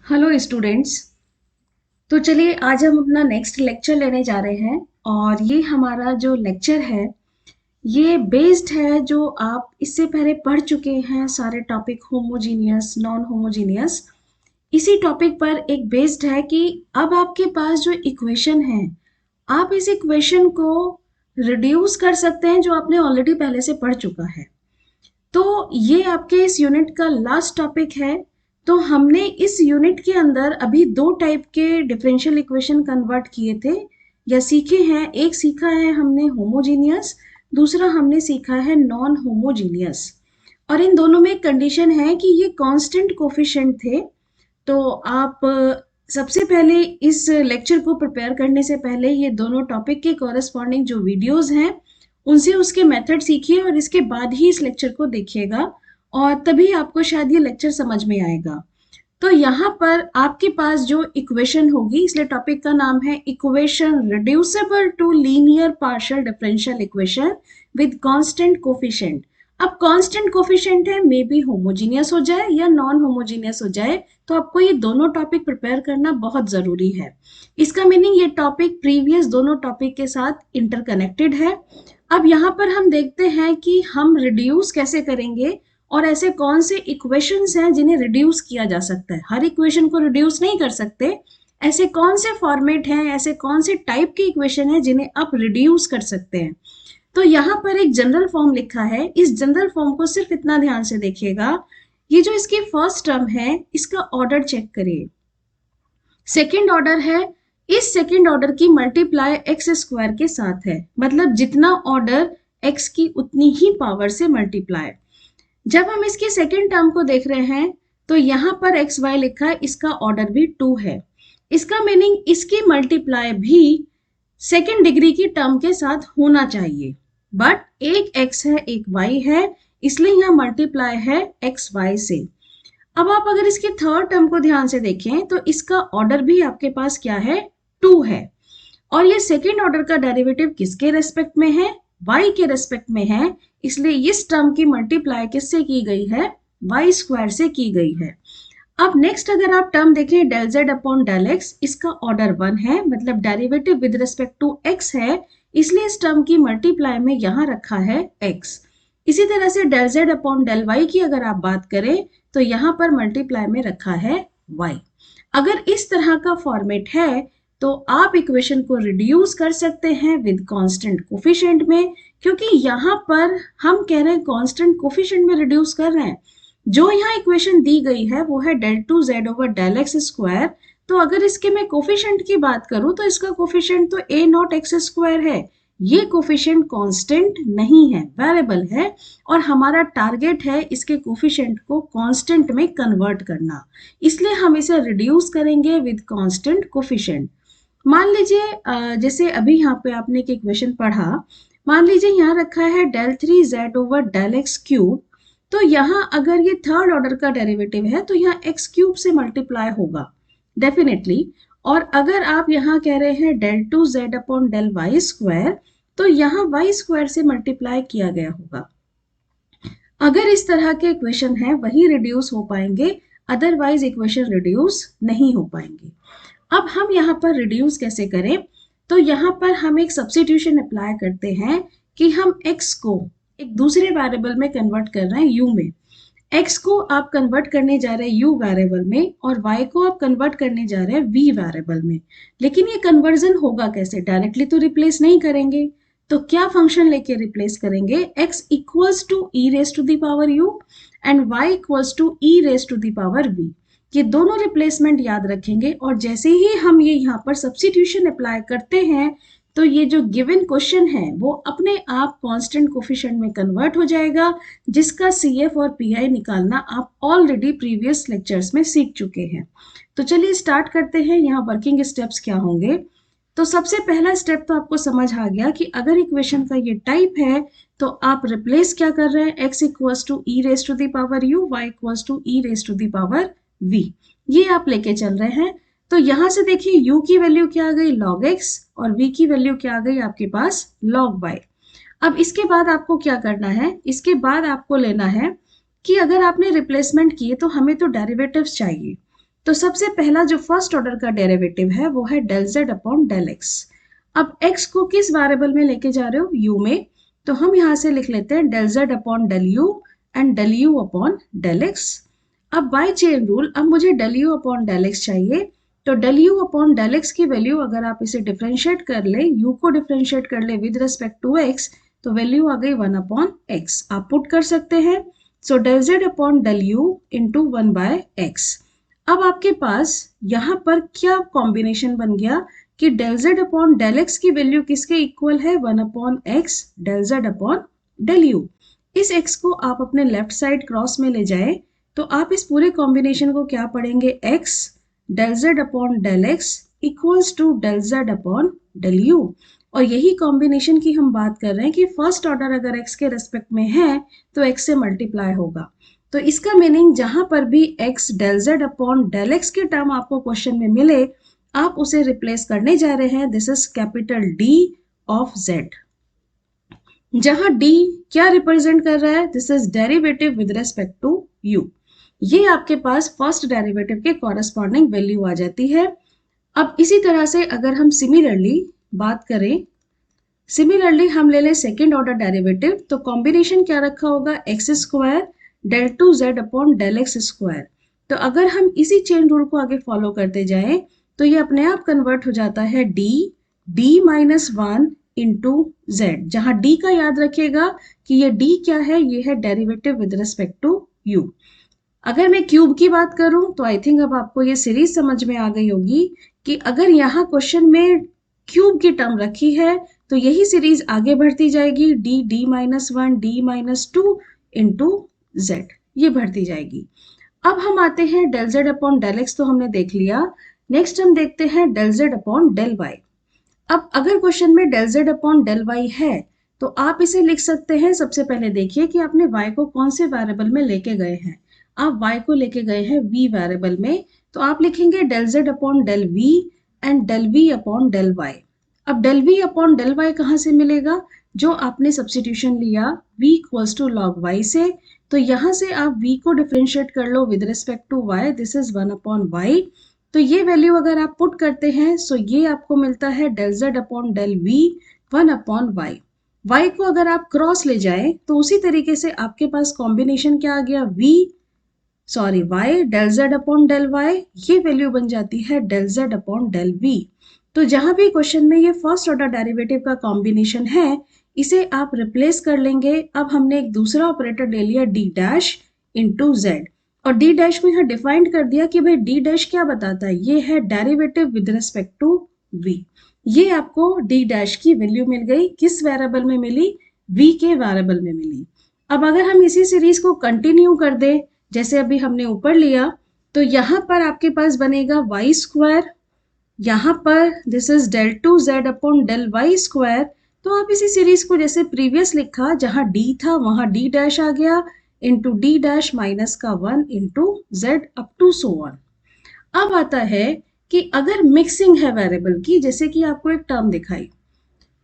Hello students. तो चलिए आज हम अपना नेक्स्ट लेक्चर लेने जा रहे हैं और ये हमारा जो लेक्चर है ये बेस्ड है जो आप इससे पहले पढ़ चुके हैं सारे टॉपिक होमोजीनियस नॉन होमोजीनियस। इसी टॉपिक पर एक बेस्ड है कि अब आपके पास जो इक्वेशन है आप इस इक्वेशन को रिड्यूस कर सकते हैं जो आपने ऑलरेडी पहले से पढ़ चुका है। तो ये आपके इस यूनिट का लास्ट टॉपिक है। तो हमने इस यूनिट के अंदर अभी दो टाइप के डिफरेंशियल इक्वेशन कन्वर्ट किए थे या सीखे हैं। एक सीखा है हमने होमोजीनियस, दूसरा हमने सीखा है नॉन होमोजीनियस। और इन दोनों में एक कंडीशन है कि ये कांस्टेंट कोफिशिएंट थे। तो आप सबसे पहले इस लेक्चर को प्रिपेयर करने से पहले ये दोनों टॉपिक के कॉरेस्पॉन्डिंग जो वीडियोस हैं उनसे उसके मेथड सीखिए और इसके बाद ही इस लेक्चर को देखिएगा और तभी आपको शायद ये लेक्चर समझ में आएगा। तो यहाँ पर आपके पास जो इक्वेशन होगी, इसलिए टॉपिक का नाम है equation reducible to linear partial differential equation with constant coefficient. अब कांस्टेंट कोफिशिएंट है, मे बी होमोजीनियस हो जाए या नॉन होमोजीनियस हो जाए, तो आपको ये दोनों टॉपिक प्रिपेयर करना बहुत जरूरी है। इसका मीनिंग ये टॉपिक प्रीवियस दोनों टॉपिक के साथ इंटरकनेक्टेड है। अब यहाँ पर हम देखते हैं कि हम रिड्यूस कैसे करेंगे और ऐसे कौन से इक्वेशंस हैं जिन्हें रिड्यूस किया जा सकता है। हर इक्वेशन को रिड्यूस नहीं कर सकते, ऐसे कौन से फॉर्मेट हैं, ऐसे कौन से टाइप के इक्वेशन हैं जिन्हें आप रिड्यूस कर सकते हैं। तो यहाँ पर एक जनरल फॉर्म लिखा है, इस जनरल फॉर्म को सिर्फ इतना ध्यान से देखिएगा, ये जो इसकी फर्स्ट टर्म है इसका ऑर्डर चेक करिए। सेकेंड ऑर्डर है, इस सेकेंड ऑर्डर की मल्टीप्लाई एक्स स्क्वायर के साथ है, मतलब जितना ऑर्डर एक्स की उतनी ही पावर से मल्टीप्लाई। जब हम इसकी सेकेंड टर्म को देख रहे हैं तो यहाँ पर एक्स वाई लिखा है, इसका ऑर्डर भी 2 है। इसका मीनिंग इसकी मल्टीप्लाई भी सेकेंड डिग्री की टर्म के साथ होना चाहिए, बट एक x है एक y है, इसलिए यहाँ मल्टीप्लाई है एक्स वाई से। अब आप अगर इसके थर्ड टर्म को ध्यान से देखें तो इसका ऑर्डर भी आपके पास क्या है, 2 है। और ये सेकेंड ऑर्डर का डेरिवेटिव किसके रेस्पेक्ट में है, y के रेस्पेक्ट में है, इसलिए इस टर्म की मल्टीप्लाई किससे की गई है, y स्क्वायर से की गई है। अब नेक्स्ट अगर आप टर्म देखें del z upon del x, इसका ऑर्डर 1 है, मतलब derivative with respect to x है, इसलिए इस टर्म की मल्टीप्लाई में यहां रखा है x। इसी तरह से del z upon del y की अगर आप बात करें तो यहां पर मल्टीप्लाई में रखा है y। अगर इस तरह का फॉर्मेट है तो आप इक्वेशन को रिड्यूस कर सकते हैं विद कांस्टेंट कोफिशिएंट में, क्योंकि यहाँ पर हम कह रहे हैं कांस्टेंट कोफिशिएंट में रिड्यूस कर रहे हैं। जो यहाँ इक्वेशन दी गई है वो है del 2z over del x square. तो अगर इसके मैं कोफिशिएंट की बात करूं तो इसका कोफिशिएंट तो a नॉट एक्स स्क्वायर है। ये कोफिशिएंट कांस्टेंट नहीं है, वेरिएबल है, और हमारा टारगेट है इसके कोफिशिएंट को कांस्टेंट में कन्वर्ट करना, इसलिए हम इसे रिड्यूस करेंगे विद कांस्टेंट कोफिशिएंट। मान लीजिए जैसे अभी यहाँ पे आपने एक इक्वेशन पढ़ा, मान लीजिए यहाँ रखा है del 3z over del x cube. तो यहाँ अगर ये थर्ड ऑर्डर का डेरिवेटिव है तो यहाँ एक्स क्यूब से मल्टीप्लाई होगा डेफिनेटली। और अगर आप यहाँ कह रहे हैं del 2z upon del y square, तो यहाँ वाई स्क्वायर से मल्टीप्लाई किया गया होगा। अगर इस तरह के इक्वेशन है वही रिड्यूस हो पाएंगे, अदरवाइज इक्वेशन रिड्यूस नहीं हो पाएंगे। अब हम यहाँ पर रिड्यूस कैसे करें, तो यहाँ पर हम एक सब्स्टिट्यूशन अप्लाई करते हैं कि हम x को एक दूसरे वेरिएबल में कन्वर्ट कर रहे हैं u में। x को आप कन्वर्ट करने जा रहे हैं u वेरिएबल में और y को आप कन्वर्ट करने जा रहे हैं v वेरिएबल में। लेकिन ये कन्वर्जन होगा कैसे, डायरेक्टली तो रिप्लेस नहीं करेंगे, तो क्या फंक्शन लेके रिप्लेस करेंगे, x equals to e raise to the power u and y equals to e raise to the power v। ये दोनों रिप्लेसमेंट याद रखेंगे और जैसे ही हम ये यहाँ पर सब्स्टिट्यूशन अप्लाई करते हैं तो ये जो गिवन क्वेश्चन है वो अपने आप कांस्टेंट कोफिशिएंट में कन्वर्ट हो जाएगा, जिसका CF और PI निकालना आप ऑलरेडी प्रीवियस लेक्चर्स में सीख चुके हैं। तो चलिए स्टार्ट करते हैं। यहाँ वर्किंग स्टेप्स क्या होंगे, तो सबसे पहला स्टेप तो आपको समझ आ गया कि अगर इक्वेशन का ये टाइप है तो आप रिप्लेस क्या कर रहे हैं, x equals to e raise to the power u, y equals to e raise to the power v, ये आप लेके चल रहे हैं। तो यहां से देखिए u की वैल्यू क्या आ गई log x और v की वैल्यू क्या आ गई आपके पास log y। अब इसके बाद आपको क्या करना है, इसके बाद आपको लेना है कि अगर आपने रिप्लेसमेंट किए तो हमें तो डेरिवेटिव्स चाहिए। तो सबसे पहला जो फर्स्ट ऑर्डर का डेरिवेटिव है वो है del z upon del x। अब x को किस वेरिएबल में लेके जा रहे हो, u में, तो हम यहाँ से लिख लेते हैं del z upon del u and del u upon del x। अब बाय चेन रूल अब मुझे del u upon del x चाहिए, तो del u upon del x की वैल्यू अगर आप इसे डिफरेंशिएट कर ले, u को डिफरेंशिएट कर ले विद रिस्पेक्ट टू x, तो वैल्यू आ गई 1 अपॉन x। आप पुट कर सकते हैं, so del z upon del u into 1 by x। अब आपके पास यहाँ पर क्या कॉम्बिनेशन बन गया कि del z upon del x की वैल्यू किसके इक्वल है, 1 upon x del z upon del u। इस x को आप अपने लेफ्ट साइड क्रॉस में ले जाए तो आप इस पूरे कॉम्बिनेशन को क्या पढ़ेंगे, x del z upon del x equals to del z upon del u। और यही कॉम्बिनेशन की हम बात कर रहे हैं कि फर्स्ट ऑर्डर अगर x के रेस्पेक्ट में है तो x से मल्टीप्लाई होगा। तो इसका मीनिंग जहां पर भी x del z upon del x के टर्म आपको क्वेश्चन में मिले, आप उसे रिप्लेस करने जा रहे हैं, this is capital D of z। जहां D क्या रिप्रेजेंट कर रहा है, this is derivative with respect to u। ये आपके पास फर्स्ट डेरिवेटिव के कॉरेस्पॉन्डिंग वैल्यू आ जाती है। अब इसी तरह से अगर हम सिमिलरली बात करें, सिमिलरली हम ले लें सेकेंड ऑर्डर डेरिवेटिव, तो कॉम्बिनेशन क्या रखा होगा, x square del 2z upon del x square. तो अगर हम इसी चेन रूल को आगे फॉलो करते जाएं तो ये अपने आप कन्वर्ट हो जाता है d माइनस 1 इंटू जेड, जहां d का याद रखिएगा कि ये d क्या है, ये है derivative with respect to u। अगर मैं क्यूब की बात करूं तो आई थिंक अब आपको ये सीरीज समझ में आ गई होगी कि अगर यहाँ क्वेश्चन में क्यूब की टर्म रखी है तो यही सीरीज आगे बढ़ती जाएगी, d minus 1 d minus 2 into z, ये बढ़ती जाएगी। अब हम आते हैं del z upon del x, तो हमने देख लिया। नेक्स्ट हम देखते हैं del z upon del y। अब अगर क्वेश्चन में del z upon del y है तो आप इसे लिख सकते हैं, सबसे पहले देखिए कि आपने y को कौन से वेरिएबल में लेके गए हैं। आप y को लेके गए हैं v वेरिएबल में, तो आप लिखेंगे del z upon del v and del v upon del y। अब del v upon del y कहाँ से मिलेगा, जो आपने सब्स्टिट्यूशन लिया v equals to log y से, तो यहाँ से आप v को डिफरेंशिएट कर लो with respect to y, this is 1 upon y। तो ये वैल्यू अगर आप पुट करते हैं सो ये आपको मिलता है del z upon del v 1 upon y। y को अगर आप क्रॉस ले जाएं तो उसी तरीके से आपके पास कॉम्बिनेशन क्या आ गया, y del z upon del y, ये वैल्यू बन जाती है del z upon del v। तो जहां भी क्वेश्चन में ये फर्स्ट ऑर्डर डेरिवेटिव का कॉम्बिनेशन है, इसे आप रिप्लेस कर लेंगे। अब हमने एक दूसरा ऑपरेटर ले लिया d डैश इंटू जेड, और d डैश को यहाँ डिफाइंड कर दिया कि भाई d डैश क्या बताता है, ये है derivative with respect to v। ये आपको d डैश की वैल्यू मिल गई, किस वेरिएबल में मिली, v के वेरिएबल में मिली। अब अगर हम इसी सीरीज को कंटिन्यू कर दे जैसे अभी हमने ऊपर लिया, तो यहाँ पर आपके पास बनेगा y स्क्वायर, यहाँ पर this is del 2z upon del y square. तो आप इसी सीरीज को जैसे प्रीवियस लिखा, जहां d था वहां d डैश आ गया इंटू d डैश माइनस का 1 into z up to so on. अब आता है कि अगर मिक्सिंग है वेरिएबल की, जैसे कि आपको एक टर्म दिखाई,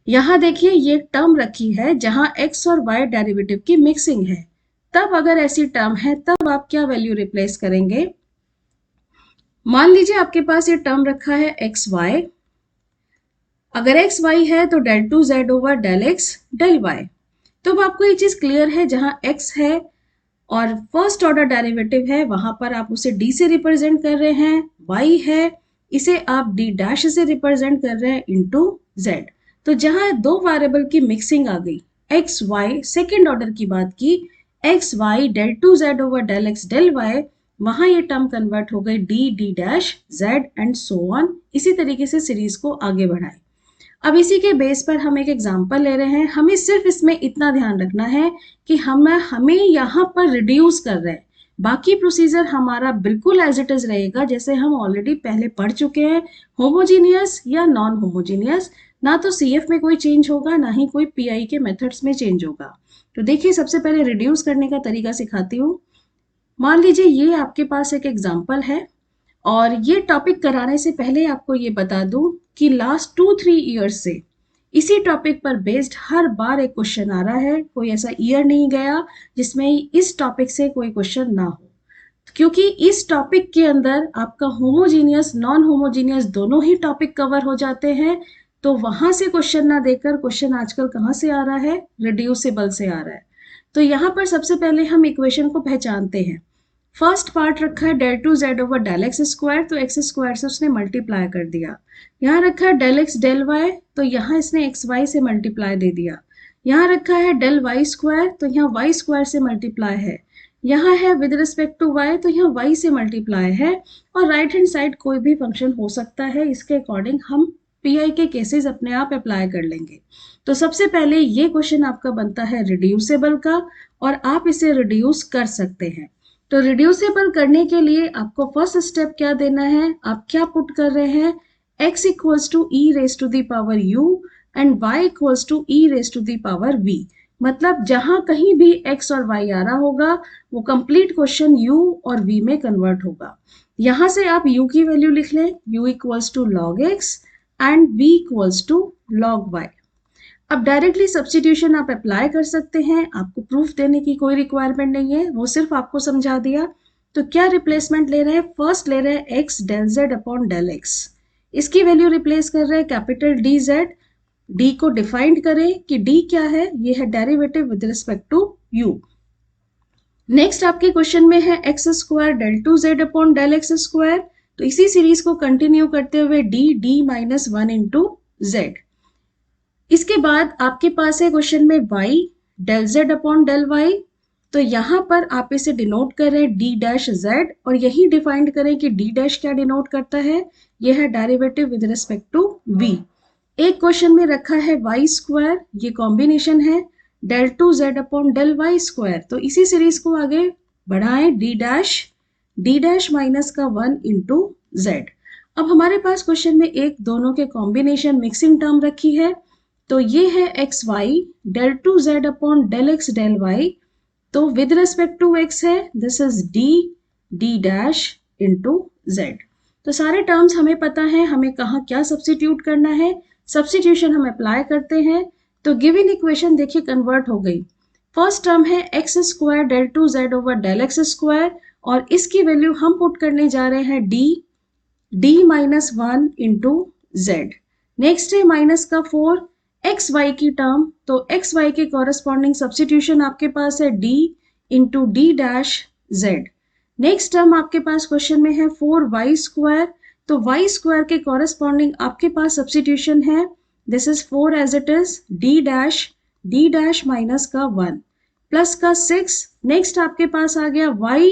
यहाँ देखिए ये टर्म रखी है जहां x और y डेरिवेटिव की मिक्सिंग है, तब अगर ऐसी टर्म है तब आप क्या वैल्यू रिप्लेस करेंगे। मान लीजिए आपके पास ये टर्म रखा है एक्स वाई, अगर एक्स वाई है तो del 2z over del x del y। तो अब आपको ये चीज क्लियर है, जहां x है और फर्स्ट ऑर्डर डेरिवेटिव है वहां पर आप उसे d से रिप्रेजेंट कर रहे हैं, y है इसे आप d डैश से रिप्रेजेंट कर रहे हैं इंटू z। तो जहां दो वेरिएबल की मिक्सिंग आ गई, एक्स वाई सेकेंड ऑर्डर की बात की, x y del 2z over del x del y, वहां ये टर्म कन्वर्ट हो गई d dash z and so on. इसी तरीके से सीरीज को आगे बढ़ाए। अब इसी के बेस पर हम एक एग्जांपल ले रहे हैं, हमें सिर्फ इसमें इतना ध्यान रखना है कि हमें यहाँ पर रिड्यूस कर रहे हैं, बाकी प्रोसीजर हमारा बिल्कुल एज इट इज रहेगा जैसे हम ऑलरेडी पहले पढ़ चुके हैं, होमोजीनियस या नॉन होमोजीनियस। ना तो CF में कोई चेंज होगा, ना ही कोई PI के मेथड्स में चेंज होगा। तो देखिए सबसे पहले रिड्यूस करने का तरीका सिखाती हूँ। मान लीजिए ये आपके पास एक एग्जाम्पल है, और ये टॉपिक कराने से पहले आपको ये बता दूं कि लास्ट 2-3 ईयर्स से इसी टॉपिक पर बेस्ड हर बार एक क्वेश्चन आ रहा है, कोई ऐसा ईयर नहीं गया जिसमें इस टॉपिक से कोई क्वेश्चन ना हो। क्योंकि इस टॉपिक के अंदर आपका होमोजीनियस नॉन होमोजीनियस दोनों ही टॉपिक कवर हो जाते हैं, तो वहां से क्वेश्चन ना देकर क्वेश्चन आजकल कहाँ से आ रहा है, रिड्यूसिबल से आ रहा है। तो यहाँ पर सबसे पहले हम इक्वेशन को पहचानते हैं। फर्स्ट पार्ट रखा है del two z over del x square, तो एक्स स्क्वायर से उसने मल्टीप्लाई कर दिया। यहाँ रखा है डेल एक्स डेल वाई, तो यहाँ इसने एक्स वाई से मल्टीप्लाई दे दिया। यहाँ रखा है डेल वाई स्क्वायर, तो यहाँ वाई स्क्वायर से मल्टीप्लाई है। यहाँ है विद रिस्पेक्ट टू वाई, तो यहाँ वाई से मल्टीप्लाई है। और राइट हैंड साइड कोई भी फंक्शन हो सकता है, इसके अकॉर्डिंग हम पीआई के केसेस अपने आप अप्लाई कर लेंगे। तो सबसे पहले ये क्वेश्चन आपका बनता है रिड्यूसेबल का, और आप इसे रिड्यूस कर सकते हैं। तो रिड्यूसेबल करने के लिए आपको फर्स्ट स्टेप क्या देना है, आप क्या पुट कर रहे हैं, x equals to e raise to the power u and y equals to e raise to the power v। मतलब जहां कहीं भी x और y आ रहा होगा वो कंप्लीट क्वेश्चन u और v में कन्वर्ट होगा। यहां से आप u की वैल्यू लिख लें, u equals to log x and v equals to log y। अब डायरेक्टली सब्स्टिट्यूशन आप अप्लाई कर सकते हैं, आपको प्रूफ देने की कोई रिक्वायरमेंट नहीं है, वो सिर्फ आपको समझा दिया। तो क्या रिप्लेसमेंट ले रहे हैं, फर्स्ट ले रहे हैं x del z upon del x, इसकी वैल्यू रिप्लेस कर रहे हैं कैपिटल डी जेड। डी को डिफाइंड करें कि डी क्या है, ये है derivative with respect to u। Next आपके क्वेश्चन में है x square del two z upon del x square, तो इसी सीरीज को कंटिन्यू करते हुए D minus one into z. इसके बाद आपके पास है क्वेश्चन में y del z upon del y, तो यहाँ पर आप इसे डिनोट कर रहे हैं d डैश z, और यही डिफाइंड करें कि d डैश क्या डिनोट करता है, यह है derivative with respect to v। एक क्वेश्चन में रखा है y स्क्वायर, ये कॉम्बिनेशन है del two z upon del y square, तो इसी सीरीज को आगे बढ़ाएं d डैश माइनस का 1 इंटू z। अब हमारे पास क्वेश्चन में एक दोनों के कॉम्बिनेशन मिक्सिंग टर्म रखी है, तो ये है x y del two z upon del x del y, तो विद रिस्पेक्ट टू एक्स है, this is D dash into z. तो सारे टर्म्स हमें पता है, हमें कहाँ क्या सब्स्टिट्यूट करना है, सब्स्टिट्यूशन हम अप्लाई करते हैं। तो गिवन इक्वेशन देखिए कन्वर्ट हो गई। फर्स्ट टर्म है x square del two z over del x square, और इसकी वैल्यू हम पुट करने जा रहे हैं D minus one into z. Next है माइनस का 4 एक्स वाई की टर्म, तो एक्स वाई के कॉरेस्पॉन्डिंग सब्स्टिट्यूशन आपके पास है D into D dash z. Next term आपके पास क्वेश्चन में है 4y स्क्वायर, तो y स्क्वायर के कॉरेस्पॉन्डिंग आपके पास सब्स्टिट्यूशन है, this is 4 as it is D dash minus का 1 प्लस का 6। नेक्स्ट आपके पास आ गया y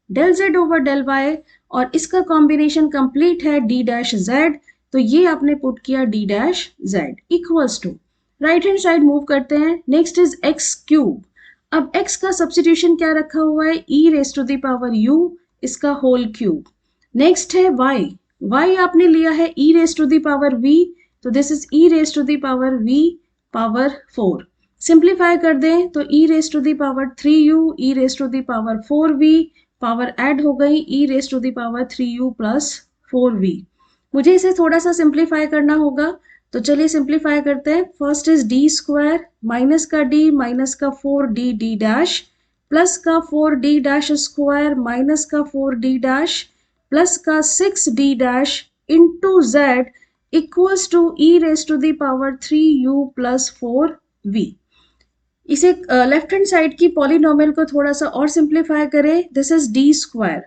del z over del y, और इसका कॉम्बिनेशन कंप्लीट है डी डैश z, तो ये आपने पुट किया D dash z equals to, right hand side move करते हैं। नेक्स्ट इज एक्स क्यूब, अब x का सब्स्टिट्यूशन क्या रखा हुआ है, e raise to the power u, इसका होल क्यूब। नेक्स्ट है y आपने लिया है e raise to the power v, तो this is e raise to the power v power 4। Simplify कर दें तो e raise to the power 3u, e raise to the power 4v, power add हो गई e raise to the power 3u plus 4v। मुझे इसे थोड़ा सा simplify करना होगा, तो चलिए सिंप्लीफाई करते हैं। First is D square minus का फोर डी डैश प्लस का 4d डैश स्क्वायर माइनस का 4d डैश प्लस का 6d dash into z equals to e raise to the power 3u plus 4v। इसे left hand side की polynomial को थोड़ा सा और सिंप्लीफाई करें, this is D square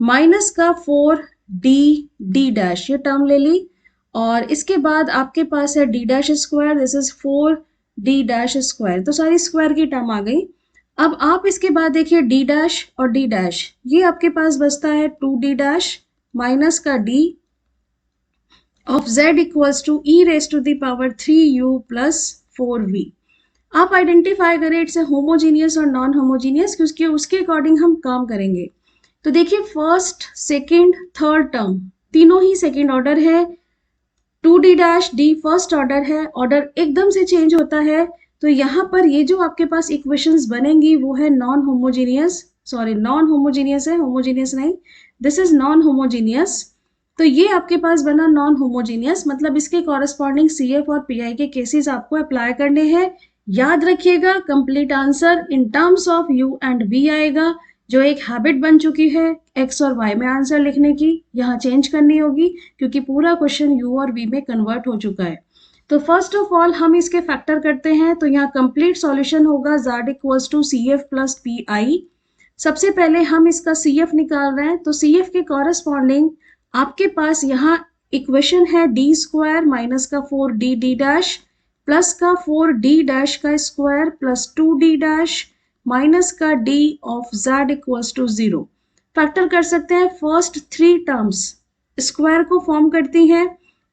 minus का 4d डैश, ये टर्म ले ली, और इसके बाद आपके पास है d dash square, this is 4d dash square, तो सारी स्क्वायर की टर्म आ गई। अब आप इसके बाद देखिए d डैश और d डैश, ये आपके पास बचता है 2d डैश माइनस का d of z equals to e raise to the power 3u plus 4v। आप आइडेंटिफाई करें इट्स होमोजीनियस और नॉन होमोजीनियस, क्योंकि उसके अकॉर्डिंग हम काम करेंगे। तो देखिए फर्स्ट सेकेंड थर्ड टर्म तीनों ही सेकेंड ऑर्डर है, 2d dash d first order है, ऑर्डर एकदम से चेंज होता है, तो यहाँ पर ये जो आपके पास इक्वेशंस बनेंगी वो है नॉन होमोजीनियस है, होमोजीनियस नहीं, दिस इज नॉन होमोजीनियस। तो ये आपके पास बना नॉन होमोजीनियस, मतलब इसके कॉरेस्पॉन्डिंग CF और PI के केसेस आपको अप्लाई करने हैं। याद रखिएगा complete answer in terms of u and v आएगा, जो एक हैबिट बन चुकी है x और y में आंसर लिखने की, यहाँ चेंज करनी होगी क्योंकि पूरा क्वेश्चन u और v में कन्वर्ट हो चुका है। तो फर्स्ट ऑफ ऑल हम इसके फैक्टर करते हैं, तो यहाँ कंप्लीट सॉल्यूशन होगा z equals to C F plus P I. सबसे पहले हम इसका CF निकाल रहे हैं, तो CF के कॉरेस्पॉन्डिंग आपके पास यहाँ इक्वेशन है डी स्क्वायर माइनस का 4d d डैश प्लस का 4d डैश का square plus 2d dash minus का d of z equals to 0। Factor कर सकते हैं, फर्स्ट 3 टर्म्स स्क्वायर को फॉर्म करती हैं,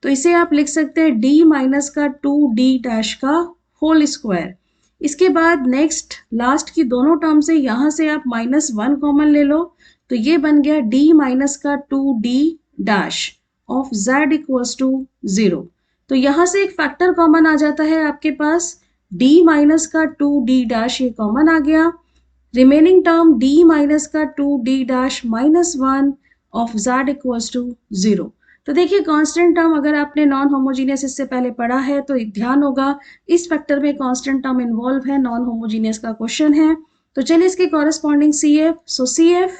तो इसे आप लिख सकते हैं d माइनस का 2d डैश का होल स्क्वायर। इसके बाद नेक्स्ट लास्ट की दोनों टर्म से यहाँ से आप -1 कॉमन ले लो, तो ये बन गया d माइनस का 2d dash of z equals to 0। तो यहाँ से एक फैक्टर कॉमन आ जाता है आपके पास, d माइनस का 2d डैश ये कॉमन आ गया। रिमेनिंग टर्म d माइनस का 2d dash -1 of z equals to 0। तो देखिए कांस्टेंट टर्म अगर आपने नॉन होमोजीनियस इससे पहले पढ़ा है तो ध्यान होगा इस फैक्टर में कांस्टेंट टर्म इन्वॉल्व है, नॉन होमोजीनियस का क्वेश्चन है। तो चलिए इसके corresponding CF, so CF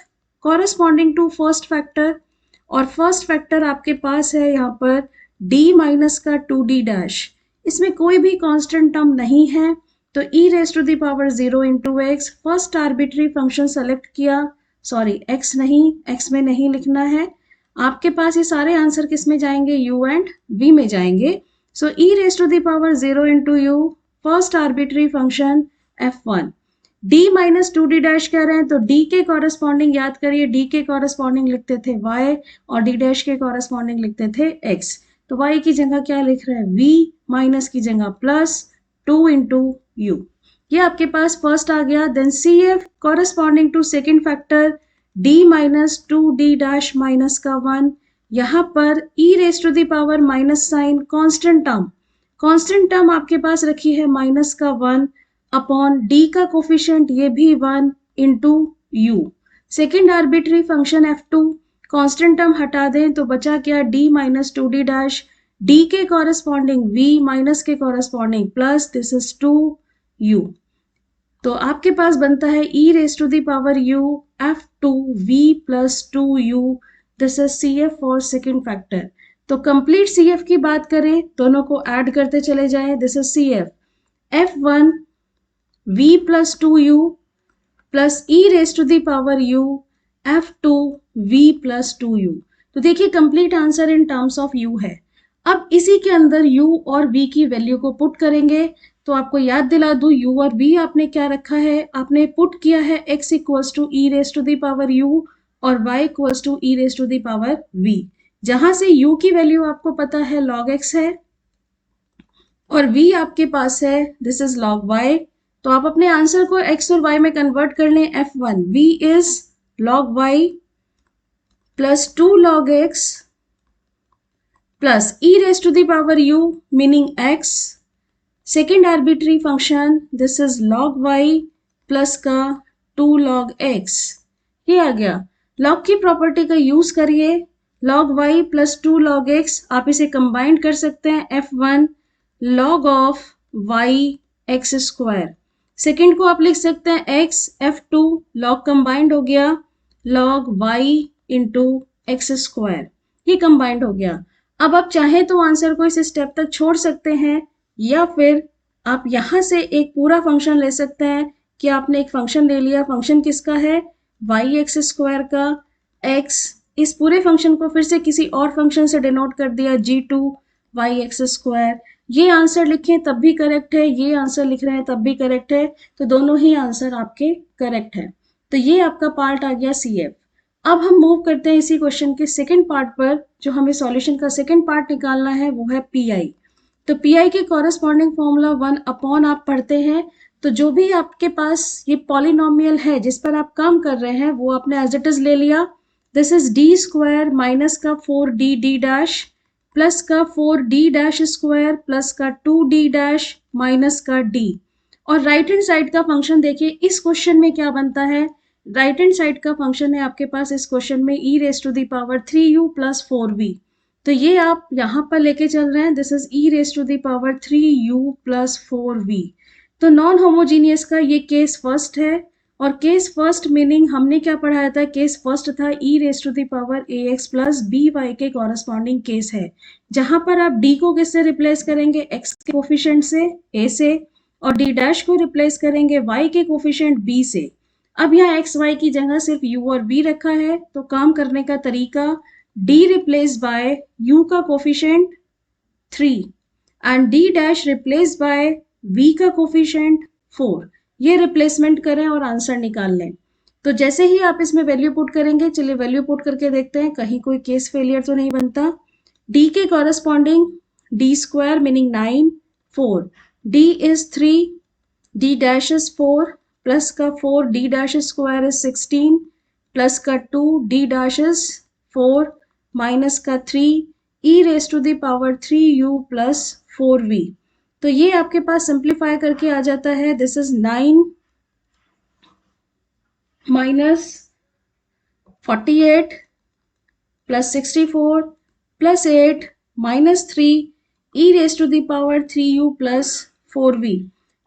corresponding to first factor, और फर्स्ट फैक्टर आपके पास है यहाँ पर d माइनस का 2d डैश, इसमें कोई भी कांस्टेंट टर्म नहीं है, तो e raise to the power 0 into x, first arbitrary function select किया, सॉरी x नहीं, x में नहीं लिखना है, आपके पास ये सारे आंसर किस में जाएंगे, u एंड v में जाएंगे। So e raise to the power 0 into u, first arbitrary function f1, d minus 2d dash कह रहे हैं, तो d के कॉरेस्पॉन्डिंग याद करिए, d के कॉरेस्पॉन्डिंग लिखते थे y और d डैश के कॉरेस्पॉन्डिंग लिखते थे x, तो y की जगह क्या लिख रहे हैं v, माइनस की जगह प्लस 2 इंटू यू, ये आपके पास फर्स्ट आ गया। Then CF corresponding to second factor d minus 2d dash minus का 1, यहाँ पर e raise to the power minus sign, constant term आपके पास रखी है माइनस का 1 अपॉन d का कोफिशिएंट ये भी 1 into u. Second arbitrary function f2, constant term हटा दें तो बचा क्या d minus 2d dash, d के कॉरेस्पॉन्डिंग v माइनस के corresponding plus, this is 2u। तो आपके पास बनता है e raise to the power u f2v plus 2u, this is CF for second factor. तो कंप्लीट CF की बात करें, दोनों को ऐड करते चले जाएं, this is CF f1 v plus 2u plus e raise to the power u f2 v plus 2u। तो देखिए complete answer in terms of u है। अब इसी के अंदर u और v की वैल्यू को पुट करेंगे, तो आपको याद दिला दूं u और v आपने क्या रखा है, आपने पुट किया है x equals to e raise to the power u और y equals to e raise to the power v, जहां से u की वैल्यू आपको पता है log x है और v आपके पास है दिस इज log y। तो आप अपने आंसर को x और y में कन्वर्ट कर लें, f1 v is log y plus 2 log x plus e raise to the power u meaning x, second arbitrary function this is log y plus का 2 log x, ये आ गया। log की property का use करिए, log y plus 2 log x, आप इसे combine कर सकते हैं, f1 log of y x square, second को आप लिख सकते हैं x, f2 log कंबाइंड हो गया log y into x square, ये कंबाइंड हो गया। अब आप चाहें तो आंसर को इस स्टेप तक छोड़ सकते हैं, या फिर आप यहाँ से एक पूरा फंक्शन ले सकते हैं कि आपने एक फंक्शन ले लिया, फंक्शन किसका है y एक्स स्क्वायर का, x इस पूरे फंक्शन को फिर से किसी और फंक्शन से डिनोट कर दिया g2 y एक्स स्क्वायर, ये आंसर लिखें तब भी करेक्ट है, ये आंसर लिख रहे हैं तब भी करेक्ट है, तो दोनों ही आंसर आपके करेक्ट है। तो ये आपका पार्ट आ गया CF। अब हम मूव करते हैं इसी क्वेश्चन के सेकंड पार्ट पर, जो हमें सॉल्यूशन का सेकंड पार्ट निकालना है वो है PI। तो PI के कॉरेस्पॉन्डिंग फॉर्मूला 1 अपॉन आप पढ़ते हैं, तो जो भी आपके पास ये पॉलिनोमियल है जिस पर आप काम कर रहे हैं वो आपने एज इट इज ले लिया, this is d square minus का 4d d डैश प्लस का 4d डैश स्क्वायर प्लस का 2d डैश माइनस का d, और राइट हैंड साइड का फंक्शन देखिए इस क्वेश्चन में क्या बनता है, राइट हैंड साइड का फंक्शन है आपके पास इस क्वेश्चन में e raise to the power 3u plus 4v, तो ये आप यहाँ पर लेके चल रहे हैं, this is e raise to the power 3u plus 4v। तो नॉन होमोजीनियस का ये केस फर्स्ट है और केस फर्स्ट मीनिंग हमने क्या पढ़ाया था, केस फर्स्ट था e raise to the power ax plus B Y के कॉरस्पॉन्डिंग केस है, जहां पर आप d को किससे रिप्लेस करेंगे, x के कोफिशिएंट से a से, और d डैश को रिप्लेस करेंगे y के कोफिशिएंट b से। अब यहाँ एक्स वाई की जगह सिर्फ u और v रखा है, तो काम करने का तरीका d रिप्लेस बाय u का coefficient 3 and d dash replace by v का कोफिशिएंट 4। ये रिप्लेसमेंट करें और आंसर निकाल लें। तो जैसे ही आप इसमें वैल्यू पुट करेंगे, चलिए वैल्यू पुट करके देखते हैं कहीं कोई केस फेलियर तो नहीं बनता। d के corresponding d square meaning 9, 4, d is 3, d dash is 4, plus का 4 d dash square is 16, plus का 2 d डैश इज 4, माइनस का 3 e raise to the power 3u plus 4v। तो ये आपके पास सिंप्लीफाई करके आ जाता है, this is 9 minus 48 plus 64 plus 8 minus 3 e raise to the power 3u plus 4v।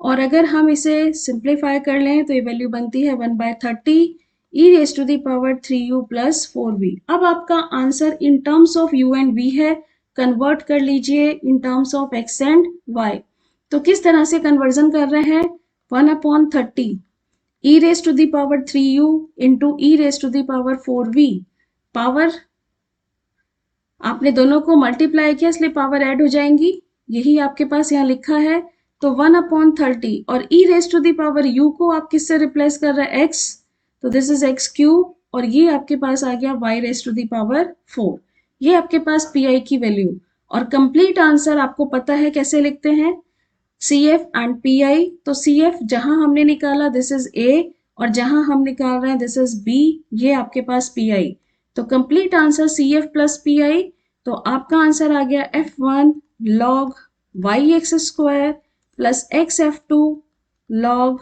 और अगर हम इसे सिंप्लीफाई कर लें तो ये वैल्यू बनती है 1/30 e raise to the power 3u plus 4v। अब आपका answer in terms of u and v है, कन्वर्ट कर लीजिए in terms of x and y। तो किस तरह से कन्वर्जन कर रहे हैं, 1/30 e raise to the power 3u into e raise to the power 4v, power आपने दोनों को मल्टीप्लाई किया इसलिए पावर ऐड हो जाएंगी, यही आपके पास यहाँ लिखा है। तो 1/30 और e raise to the power u को आप किससे रिप्लेस कर रहे हैं, x, तो दिस इज x क्यूब, और ये आपके पास आ गया y raise to the power 4। ये आपके पास pi की वैल्यू, और कंप्लीट आंसर आपको पता है कैसे लिखते हैं, CF एंड PI। तो CF जहां हमने निकाला दिस इज A, और जहां हम निकाल रहे हैं दिस इज B, ये आपके पास PI। तो complete answer CF plus PI। तो आपका आंसर आ गया F1 log yx square plus XF2 log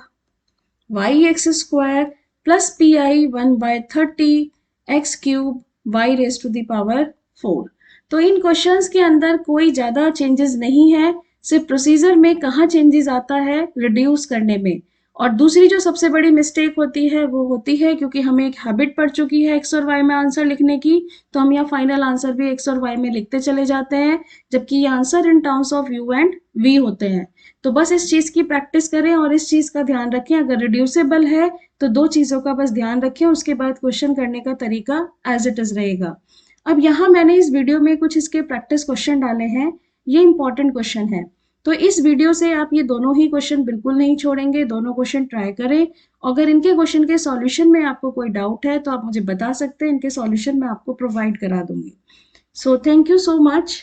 yx square plus PI 1/30 x cube y raise to the power 4। तो इन क्वेश्चंस के अंदर कोई ज्यादा चेंजेस नहीं है, सिर्फ प्रोसीजर में कहाँ चेंजेस आता है, रिड्यूस करने में। और दूसरी जो सबसे बड़ी मिस्टेक होती है वो होती है क्योंकि हमें एक हैबिट पड़ चुकी है x और y में आंसर लिखने की, तो हम यहाँ फाइनल आंसर भी x और y में लिखते चले जाते हैं, जबकि ये answer in terms of u and v होते हैं। तो बस इस चीज की प्रैक्टिस करें और इस चीज का ध्यान रखें, अगर रिड्यूसेबल है तो दो चीजों का बस ध्यान रखें, उसके बाद क्वेश्चन करने का तरीका एज इट इज रहेगा। अब यहाँ मैंने इस वीडियो में कुछ इसके प्रैक्टिस क्वेश्चन डाले हैं, ये इंपॉर्टेंट क्वेश्चन है, तो इस वीडियो से आप ये दोनों ही क्वेश्चन बिल्कुल नहीं छोड़ेंगे, दोनों क्वेश्चन ट्राई करें। अगर इनके क्वेश्चन के सॉल्यूशन में आपको कोई डाउट है तो आप मुझे बता सकते हैं, इनके सॉल्यूशन मैं आपको प्रोवाइड करा दूंगी। So thank you so much.